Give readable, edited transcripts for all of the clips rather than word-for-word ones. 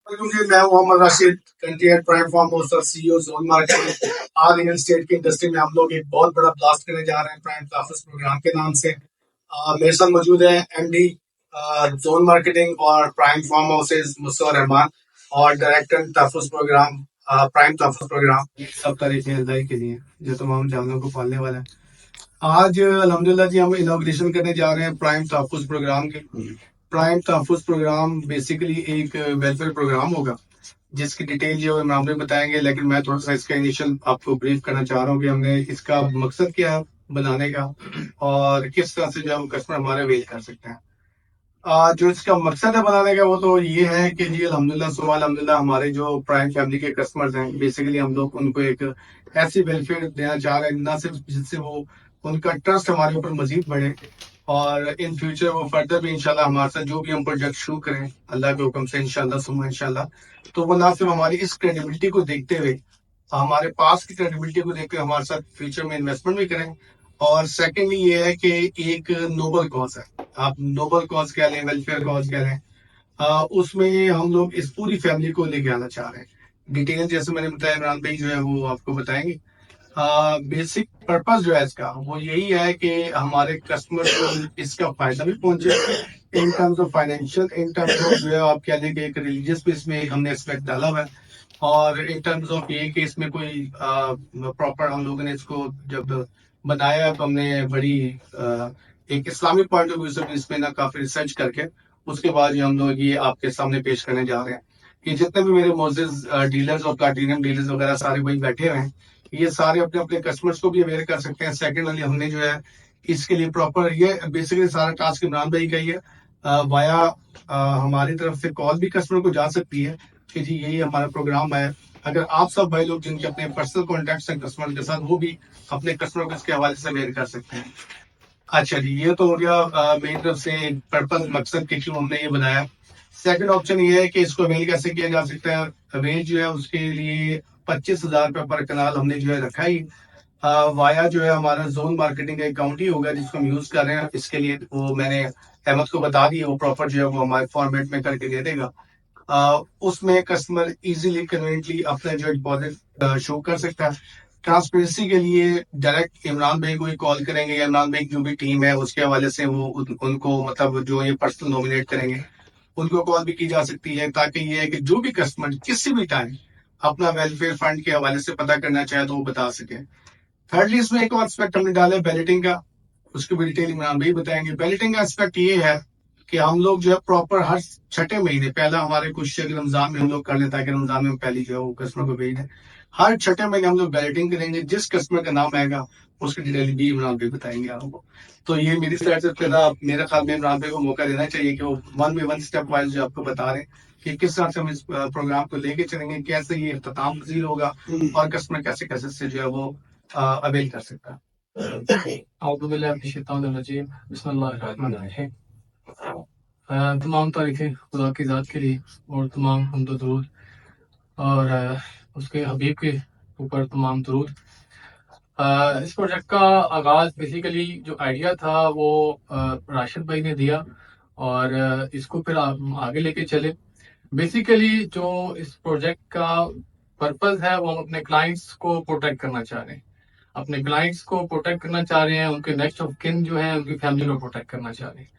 क्योंकि मैं Mohammad Rashid country prime farm house और सीईओ जोन मार्केट आज रियल स्टेट की इंडस्ट्री में हम लोग एक बहुत बड़ा ब्लास्ट करने जा रहे हैं प्राइम ऑफिस प्रोग्राम के नाम से। मेरे साथ मौजूद है एमडी जोन मार्केटिंग और prime farm houses Mustafa Rahman और director Tahaffuz program prime Tahaffuz program. ये सब तारीखें अदाई के लिए जो तमाम जानवरों को पालने वाला है। आज अल्हम्दुलिल्लाह जी हम इनॉग्रेशन करने जा रहे हैं प्राइम तहफ़्फ़ुज़ प्रोग्राम के। प्राइम तहफ़्फ़ुज़ प्रोग्राम बेसिकली एक वेलफेयर प्रोग्राम होगा जिसकी डिटेल जो इमरान भाई बताएंगे, लेकिन मैं थोड़ा सा इसका इनिशियल आपको ब्रीफ करना चाह रहा हूँ कि हमने इसका मकसद क्या है बनाने का और किस तरह से जो हम कस्टमर हमारे अवेल कर सकते हैं। जो इसका मकसद है बनाने का वो तो ये है कि जी अल्हम्दुलिल्लाह सुबह अल्हम्दुलिल्लाह हमारे जो प्राइम फैमिली के कस्टमर्स हैं बेसिकली हम लोग उनको एक ऐसी वेलफेयर देना चाह रहे हैं ना सिर्फ जिससे वो उनका ट्रस्ट हमारे ऊपर मजीद बढ़े और इन फ्यूचर वो फर्दर भी इंशाल्लाह हमारे साथ जो भी हम प्रोजेक्ट शुरू करें अल्लाह के हुक्म से इंशाल्लाह सुबह इंशाल्लाह तो वो ना सिर्फ हमारी इस क्रेडिबिलिटी को देखते हुए हमारे पास की क्रेडिबिलिटी को देखकर हमारे साथ फ्यूचर में इन्वेस्टमेंट भी करें और सेकेंडली ये है कि एक नोबल कॉज है, आप नोबल कॉज कह लें वेलफेयर कॉज कह लें, उसमें हम लोग इस पूरी फैमिली को लेके आना चाह रहे हैं। डिटेल जैसे मैंने बताया इमरान भाई जो है वो आपको बताएंगे। बेसिक पर्पस जो है इसका वो यही है कि हमारे कस्टमर को इसका फायदा भी पहुंचे in terms of financial, in terms of जो है आप कह लें कि एक रिलीजियस बेस में हमने एस्पेक्ट डाला हुआ है और इन टर्म्स ऑफ ये कि इसमें कोई प्रॉपर हम लोगों ने इसको जब बनाया तो हमने बड़ी एक इस्लामिक पॉइंट ऑफ व्यू से भी इसमें ना काफी रिसर्च करके उसके बाद ये हम लोग ये आपके सामने पेश करने जा रहे हैं कि जितने भी मेरे मोजेज डीलर्स और प्लाटिनियम डीलर्स वगैरह सारे वही बैठे हुए हैं, ये सारे अपने अपने कस्टमर्स को भी अवेयर कर सकते हैं। सेकेंडली हमने जो है इसके लिए प्रॉपर ये बेसिकली सारा टास्क इमरान भाई का ही है। वाया हमारी तरफ से कॉल भी कस्टमर को जा सकती है कि जी यही हमारा प्रोग्राम है। अगर आप सब भाई लोग जिनके अपने पर्सनल कॉन्टेक्ट हैं कस्टमर के साथ वो भी अपने कस्टमर को इसके हवाले से अवेयर कर सकते हैं। अच्छा जी, ये तो हो गया मेरी तरफ से पर्पज मकसद के क्यों हमने ये बनाया। सेकंड ऑप्शन ये है कि इसको अवेल कैसे किया जा सकता है। अवेल जो है उसके लिए 25,000 रुपये पर कनाल हमने जो है रखा ही वाया जो है हमारा जोन मार्केटिंग का अकाउंट ही होगा जिसको हम यूज कर रहे हैं। इसके लिए वो मैंने अहमद को बता दिया, वो प्रॉपर जो है वो हमारे फॉर्मेट में करके दे देगा। उसमें कस्टमर इजीली कन्वीनियंटली अपना जो डिपॉजिट शो कर सकता है। ट्रांसपेरेंसी के लिए डायरेक्ट इमरान भाई को ही कॉल करेंगे या इमरान भाई की जो भी टीम है उसके हवाले से वो उनको मतलब जो ये पर्सनल नॉमिनेट करेंगे उनको कॉल भी की जा सकती है ताकि ये है कि जो भी कस्टमर किसी भी टाइम अपना वेलफेयर फंड के हवाले से पता करना चाहे तो वो बता सके। थर्डली इसमें एक और एस्पेक्ट हमने डाला है बैलेटिंग का, उसकी भी डिटेल इमरान भाई बताएंगे। बैलेटिंग का एस्पेक्ट ये है कि हम लोग जो है प्रॉपर हर छठे महीने पहला हमारे कुछ रमजान में हम लोग कर लें ताकि रमजान में पहली जो है वो कस्टमर को भेज दें। हर छठे महीने हम लोग बैलेटिंग करेंगे, जिस कस्टमर का नाम आएगा उसकी डिटेल भी इमरान भाई बताएंगे आपको। तो ये मेरी साइड से पहला मेरे ख्याल में इमरान भाई को मौका देना चाहिए कि वो one by one step wise जो आपको बता रहे हैं कि किस तरह से हम इस प्रोग्राम को लेके चलेंगे, कैसे ये इख्तिताम पजीर होगा और कस्टमर कैसे कैसे से जो है वो अवेल कर सकता है। तमाम तारीफ़ें खुदा की ज़ात के लिए और तमाम हम्द व दुरूद और उसके हबीब के ऊपर तमाम दुरूद। इस प्रोजेक्ट का आगाज़ बेसिकली जो आइडिया था वो राशिद भाई ने दिया और इसको फिर आप आगे लेके चले। बेसिकली जो इस प्रोजेक्ट का पर्पस है वो हम अपने क्लाइंट्स को प्रोटेक्ट करना चाह रहे हैं, अपने क्लाइंट्स को प्रोटेक्ट करना चाह रहे हैं, उनके नेक्स्ट ऑफ किन जो है उनकी फैमिली को प्रोटेक्ट करना चाह रहे हैं।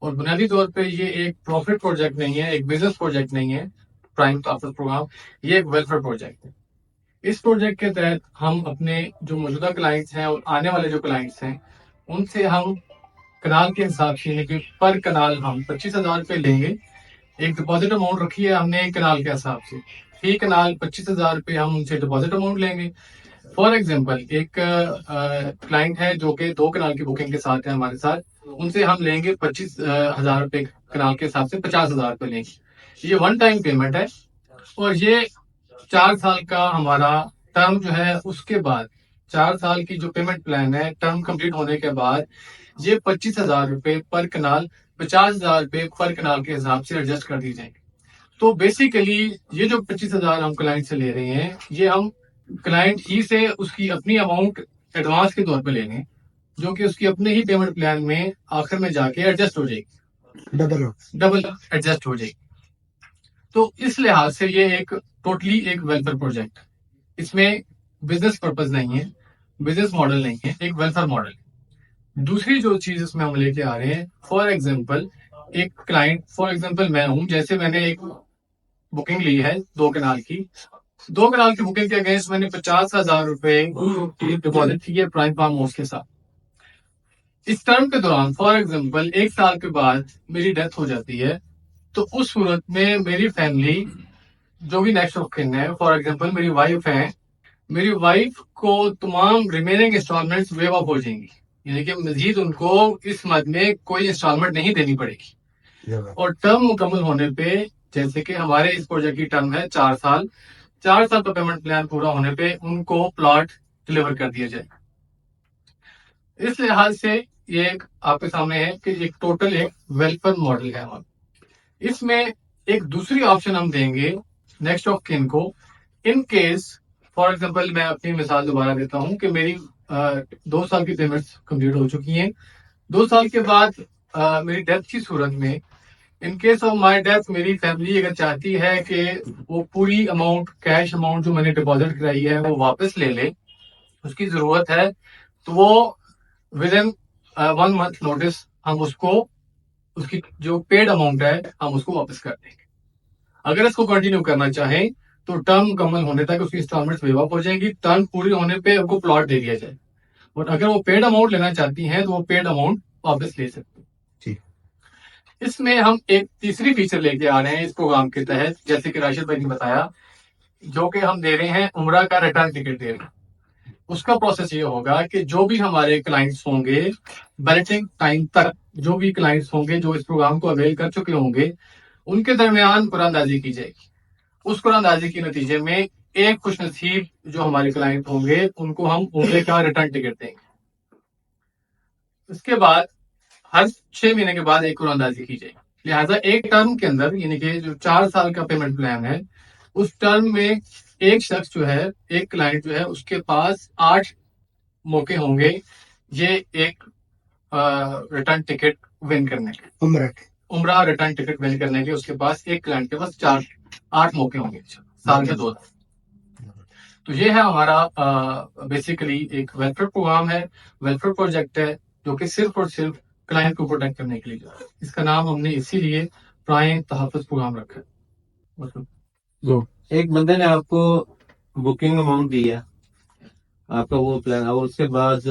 और बुनियादी तौर पे ये एक प्रॉफिट प्रोजेक्ट नहीं है, एक बिजनेस प्रोजेक्ट नहीं है। प्राइम तहफ़्फ़ुज़ प्रोग्राम ये एक वेलफेयर प्रोजेक्ट है। इस प्रोजेक्ट के तहत हम अपने जो मौजूदा क्लाइंट्स हैं और आने वाले जो क्लाइंट्स हैं उनसे हम कनाल के हिसाब से यानी कि पर कनाल हम 25,000 रुपये लेंगे। एक डिपॉजिट अमाउंट रखी है हमने कनाल के हिसाब से, फी कनाल 25,000 रुपये हम उनसे डिपॉजिट अमाउंट लेंगे। फॉर एग्जाम्पल एक क्लाइंट है जो कि 2 कनाल की बुकिंग के साथ है हमारे साथ, उनसे हम लेंगे 25,000 रुपये कनाल के हिसाब से 50,000 रुपये लेंगे। ये वन टाइम पेमेंट है और ये 4 साल का हमारा टर्म जो है उसके बाद 4 साल की जो पेमेंट प्लान है टर्म कंप्लीट होने के बाद ये 25,000 रुपये पर कनाल 50,000 रुपये पर कनाल के हिसाब से एडजस्ट कर दी जाएंगे। तो बेसिकली ये जो 25,000 हम क्लाइंट से ले रहे हैं ये हम क्लाइंट ही से उसकी अपनी अमाउंट एडवांस के तौर पे लेंगे जो कि उसकी अपने ही पेमेंट प्लान में आखिर में जाके एडजस्ट हो जाएगी, डबल एडजस्ट हो जाएगी। तो इस लिहाज से ये एक टोटली एक वेलफेयर प्रोजेक्ट, इसमें बिजनेस पर्पज नहीं है, बिजनेस मॉडल नहीं है, एक वेलफेयर मॉडल। दूसरी जो चीज इसमें हम लेके आ रहे हैं, फॉर एग्जाम्पल एक क्लाइंट, फॉर एग्जाम्पल मैं हूं, जैसे मैंने एक बुकिंग ली है 2 कनाल की, 2 कनाल की बुकिंग के अगेंस्ट मैंने 50,000 रुपए डिपॉजिट की है प्राइम फार्म हाउस के साथ। इस टर्म के दौरान फॉर एग्जाम्पल 1 साल के बाद मेरी डेथ हो जाती है, तो उस सूरत में मेरी फैमिली जो भी नेक्स्ट ऑफ किन है, फॉर एग्जाम्पल मेरी वाइफ है, मेरी वाइफ को तमाम रिमेनिंग इंस्टॉलमेंट्स वेव ऑफ हो जाएंगी, यानी कि मजीद उनको इस मद में कोई इंस्टॉलमेंट नहीं देनी पड़ेगी। और टर्म मुकम्मल होने पे, जैसे कि हमारे इस प्रोजेक्ट की टर्म है 4 साल, 4 साल का पेमेंट प्लान पूरा होने पे उनको प्लॉट डिलीवर कर दिया जाए। इस लिहाज से ये एक आपके सामने है कि एक टोटल एक वेलफेयर मॉडल है हमारा। इसमें एक दूसरी ऑप्शन हम देंगे नेक्स्ट ऑफ किन को, इन केस फॉर एग्जाम्पल मैं अपनी मिसाल दोबारा देता हूं कि मेरी 2 साल की पेमेंट्स कंप्लीट हो चुकी हैं, 2 साल के बाद मेरी डेथ की सूरत में, in case of my death, मेरी फैमिली अगर चाहती है कि वो पूरी अमाउंट, कैश अमाउंट जो मैंने डिपॉजिट कराई है वो वापस ले ले, उसकी जरूरत है, तो वो विद इन 1 मंथ नोटिस हम उसको, उसकी जो पेड अमाउंट है हम उसको वापस कर देंगे। अगर इसको कंटिन्यू करना चाहें तो टर्म मुकम्मल होने तक उसकी इंस्टॉलमेंट वेव ऑफ हो जाएंगी, टर्म पूरी होने पे उनको प्लॉट दे दिया जाए। और अगर वो पेड अमाउंट लेना चाहती हैं तो वो पेड अमाउंट वापस ले सकती हैं। इसमें हम एक तीसरी फीचर लेके आ रहे हैं इस प्रोग्राम के तहत, जैसे कि राशिद भाई ने बताया, जो कि हम दे रहे हैं उम्रा का रिटर्न टिकट दे रहे हैं। उसका प्रोसेस ये होगा कि जो भी हमारे क्लाइंट्स होंगे, बैलेटिंग टाइम तक जो भी क्लाइंट्स होंगे जो इस प्रोग्राम को अवेल कर चुके होंगे, उनके दरमियान कुरानंदाजी की जाएगी। उस कुरानंदाजी के नतीजे में एक खुश नसीब जो हमारे क्लाइंट होंगे उनको हम उम्रे का रिटर्न टिकट देंगे। उसके बाद हर 6 महीने के बाद एक कुरानंदाजी की जाएगी। लिहाजा एक टर्म के अंदर, यानी कि जो 4 साल का पेमेंट प्लान है, उस टर्म में एक शख्स जो है, एक क्लाइंट जो है, उसके पास 8 मौके होंगे ये एक रिटर्न टिकट विन करने के, उम्रा रिटर्न टिकट विन करने के। उसके पास एक क्लाइंट के पास 8 मौके होंगे साल के 2। तो ये है हमारा बेसिकली एक वेलफेयर प्रोग्राम है, वेलफेयर प्रोजेक्ट है, जो कि सिर्फ और सिर्फ क्लाइंट को प्रोटेक्ट करने के लिए जो है। इसका नाम हमने इसीलिए प्राइम तहफ़्फ़ुज़ प्रोग्राम रखा है। तो एक बंदे ने आपको बुकिंग अमाउंट दी है, आपका वो प्लान, और उसके बाद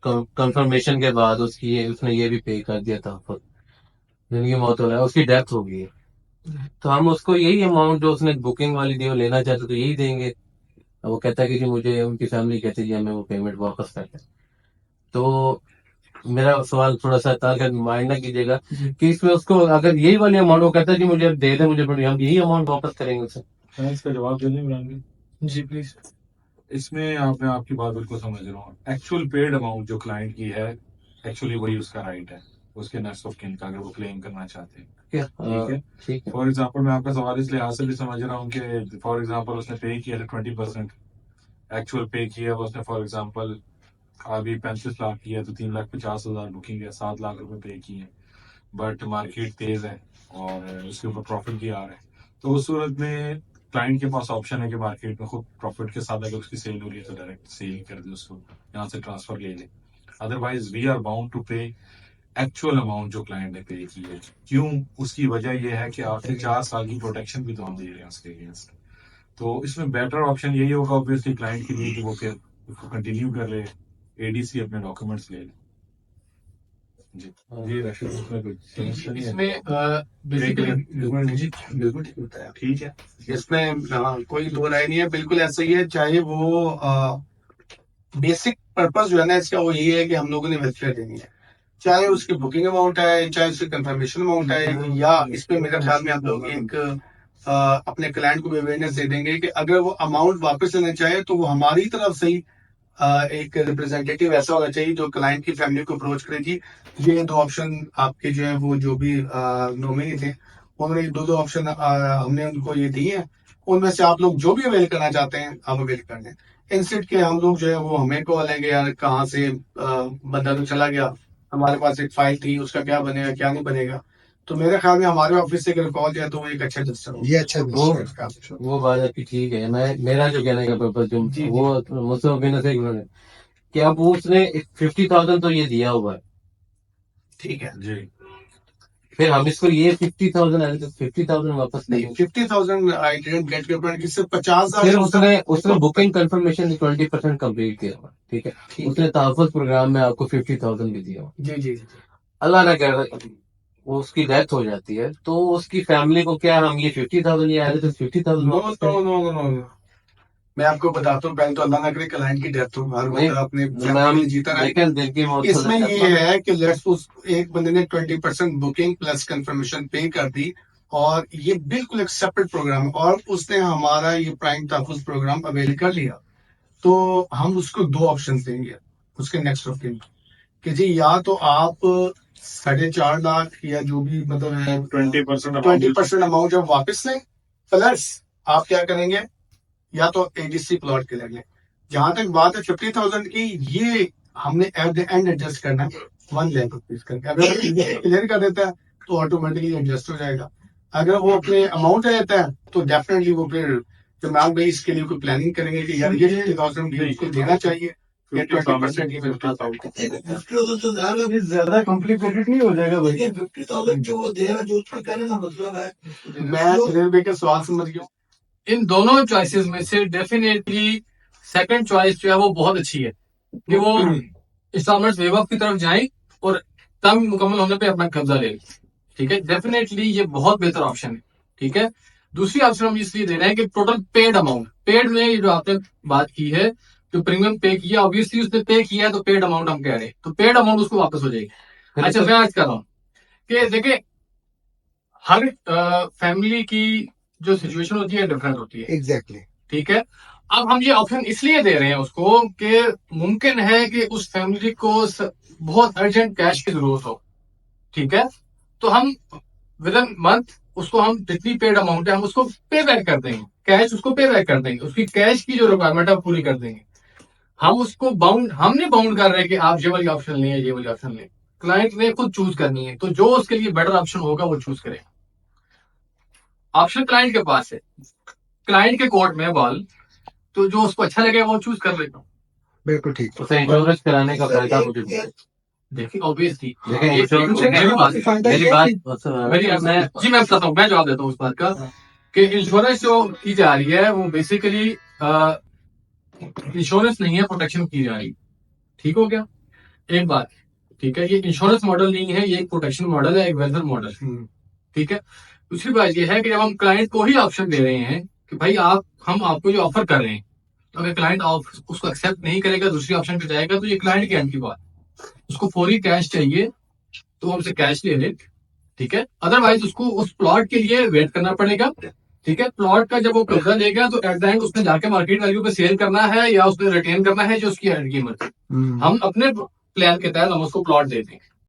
कंफर्मेशन के बाद उसने ये भी पे कर दिया था, जिनकी मौत हो रहा है, उसकी डेथ हो गई है, तो हम उसको यही अमाउंट जो उसने बुकिंग वाली दी वो लेना चाहते तो यही देंगे। अब वो कहता है कि जी मुझे, उनकी फैमिली कहती है जी हमें वो पेमेंट वापस कर दें। तो मेरा सवाल थोड़ा सा था, माइंड ना कीजिएगा, कि इसमें उसको अगर यही वाली अमाउंट वो कहता है जी मुझे दे दे, मुझे हम यही अमाउंट वापस करेंगे उसे। मैं इसका जवाब देने में, जी प्लीज। इसमें मैं आपकी बात बिल्कुल समझ रहा हूँ। एक्चुअल पेड अमाउंट जो क्लाइंट की है, एक्चुअली वही उसका राइट है, उसके नेक्स्ट ऑफ किन का, अगर वो क्लेम करना चाहते हैं। ठीक है। फॉर एग्जाम्पल मैं आपका सवाल इस लिहाज से भी समझ रहा हूँ कि फॉर एग्जाम्पल उसने पे किया था 20%, एक्चुअल पे किया उसने फॉर एग्जाम्पल अभी 35 लाख की है, तो 3,50,000 बुकिंग है, 7 लाख रुपए पे किए, बट मार्केट तेज है और उसके ऊपर प्रॉफिट भी आ रहा है। तो उस सूरत में क्लाइंट के पास ऑप्शन है कि मार्केट में खुद प्रॉफिट के साथ अगर उसकी सेल हो रही है तो डायरेक्ट सेल कर दे, उसको यहाँ से ट्रांसफर ले ले। Otherwise we are bound to pay actual amount जो क्लाइंट ने पे की है। क्यों? उसकी वजह यह है कि आपसे 4 साल की प्रोटेक्शन भी तो हम दे रहे हैं उसके अगेंस्ट। तो इसमें बेटर ऑप्शन यही होगा ऑब्वियसली क्लाइंट के लिए कि वो फिर उसको कंटिन्यू कर ले, एडीसी अपने डॉक्यूमेंट्स ले ले। जी इसमें बेसिकली बिल्कुल ठीक है, इसमें कोई दो राय नहीं है, बिल्कुल ऐसा ही है। चाहे वो बेसिक पर्पस जो है ना इसका वो यही है कि हम लोगों ने वेलफेयर देनी है, चाहे उसकी बुकिंग अमाउंट है, चाहे उसकी कंफर्मेशन अमाउंट है, या इस पे मेरे ख्याल में आप लोग एक अपने क्लाइंट को भी अवेयरनेस दे देंगे कि अगर वो अमाउंट वापस लेना चाहे तो वो हमारी तरफ से ही एक रिप्रेजेंटेटिव ऐसा होना चाहिए जो क्लाइंट की फैमिली को अप्रोच करे कि ये 2 ऑप्शन आपके जो है वो जो भी नॉमिनी थे उन्होंने 2 ऑप्शन हमने उनको ये दिए हैं, उनमें से आप लोग जो भी अवेल करना चाहते हैं आप अवेल कर लें। इंस्टेड के हम लोग जो है वो हमें कॉल लेंगे, यार कहाँ से बंदा तो चला गया, हमारे पास एक फाइल थी, उसका क्या बनेगा क्या नहीं बनेगा। तो मेरे ख्याल में हमारे ऑफिस से अगर कॉल जाए तो वो एक अच्छा डिसीजन होगा। ये अच्छा वो डिसीजन है। वो बात आपकी ठीक है। मेरा जो कहने का पर्पज जो जी, जी। वो मुझसे ओपिनियन से इन्होंने कि अब वो उसने 50,000 तो ये दिया हुआ है, ठीक है। जी फिर हम इसको ये 50,000 वापस नहीं, नहीं। 50,000 I didn't get your point कि सिर्फ 50,000 फिर उसने बुकिंग कंफर्मेशन 20% कंप्लीट किया हुआ, ठीक है। ठीक उसने है। तहफ़्फ़ुज़ प्रोग्राम में आपको 50,000 भी दिया हुआ। जी, जी, जी। अल्लाह ना करे वो उसकी डेथ हो जाती है तो उसकी फैमिली को क्या हम ये 50,000 ये आए तो 50,000 नो, वापस नो, करें? No, no, no. मैं आपको बताता हूँ, पहले तो अल्लाह ना करे क्लाइंट की डेथ हो, हर नहीं, बंदा अपने फैमिली मैम, के लिए जीता रहे। लेकिन दिल की मौत तो इसमें नहीं ये है कि लेट्स उस एक बंदे ने 20% बुकिंग प्लस कंफर्मेशन पे कर दी और ये बिल्कुल एक सेपरेट प्रोग्राम है और उसने हमारा ये प्राइम तहफ़्फ़ुज़ प्रोग्राम अवेल कर लिया, तो हम उसको 2 ऑप्शन देंगे उसके नेक्स्ट ऑफ किन कि जी या तो आप 4.5 लाख या जो भी मतलब है 20% अमाउंट जब वापस लें, प्लस आप क्या करेंगे या तो एडीसी प्लॉट के लेंगे। जहां तक बात है 50,000 की, ये हमने एट द एंड एडजस्ट करना है 1 लाख रुपीज करके। अगर क्लियर कर देता है तो ऑटोमेटिकली एडजस्ट हो जाएगा। अगर वो अपने अमाउंट दे देता है तो डेफिनेटली वो फिर जो मैम भाई इसके लिए कोई प्लानिंग करेंगे कि यार ये 50,000 ये उसको देना चाहिए, ये 20% ये 50,000 ज्यादा कॉम्प्लिकेटेड नहीं हो जाएगा भाई? 50,000 जो वो देगा, जो उसका कहने का मतलब है मैं सुनील भाई का सवाल समझ गया हूँ। इन दोनों चॉइसेस में से डेफिनेटली सेकंड चॉइस जो है वो बहुत अच्छी है कि वो इंस्टॉलमेंट वेव ऑफ की तरफ जाएं और टर्म मुकम्मल होने पे अपना कब्जा ले लें। ठीक है, डेफिनेटली ये बहुत बेहतर ऑप्शन है। ठीक है, दूसरी ऑप्शन हम इसलिए दे रहे हैं कि टोटल पेड अमाउंट, पेड में ये जो आपने बात की है, जो प्रीमियम पे किया, ऑब्वियसली उसने पे किया है तो पेड अमाउंट हम कह रहे हैं, तो पेड अमाउंट उसको वापस हो जाएगी। अच्छा, मैं आज कर रहा हूँ कि देखिए हर फैमिली की जो सिचुएशन होती है डिफरेंट होती है। एग्जैक्टली। ठीक है, अब हम ये ऑप्शन इसलिए दे रहे हैं उसको कि मुमकिन है कि उस फैमिली को बहुत अर्जेंट कैश की जरूरत हो। ठीक है, तो हम विद इन मंथ उसको हम जितनी पेड अमाउंट है हम उसको पे बैक कर देंगे, कैश उसको पे बैक कर देंगे, उसकी कैश की जो रिक्वायरमेंट है पूरी कर देंगे। हम उसको बाउंड, हम नहीं बाउंड कर रहे हैं कि आप ये वाली ऑप्शन लें ये वाली ऑप्शन लें, क्लाइंट ने खुद चूज करनी है, तो जो उसके लिए बेटर ऑप्शन होगा वो चूज करेगा। ऑप्शन क्लाइंट के पास है, क्लाइंट के कोर्ट में बॉल, तो जो उसको अच्छा लगे वो चूज कर लेगा। बिल्कुल ठीक। उसे इंश्योरेंस कराने का फायदा मुझे देखिए ऑब्वियसली देखिए मेरी बात जी मैं बताता हूँ, मैं जवाब देता हूँ उस बात का कि इंश्योरेंस जो की जा रही है वो बेसिकली इंश्योरेंस नहीं है, प्रोटेक्शन की जा रही है। ठीक हो गया, एक बात। ठीक है, ये इंश्योरेंस मॉडल नहीं है, ये एक प्रोटेक्शन मॉडल है, एक वेलफेयर मॉडल। ठीक है, दूसरी बात ये है कि जब हम क्लाइंट को ही ऑप्शन दे रहे हैं कि भाई हम आपको जो ऑफर कर रहे हैं, तो अगर क्लाइंट उसको एक्सेप्ट नहीं करेगा, दूसरी ऑप्शन पे जाएगा, तो ये क्लाइंट की एंड की बात। उसको फौरी कैश चाहिए तो हमसे कैश ले ले। ठीक है, अदरवाइज उसको उस प्लॉट के लिए वेट करना पड़ेगा। ठीक है, प्लॉट का जब वो कब्जा लेगा तो एट द एंड उसने जाके मार्केट वैल्यू पे सेल करना है या उसने रिटेन करना है जो उसकी एंड कीमत है। हम अपने प्लान के तहत हम उसको प्लॉट दे देंगे।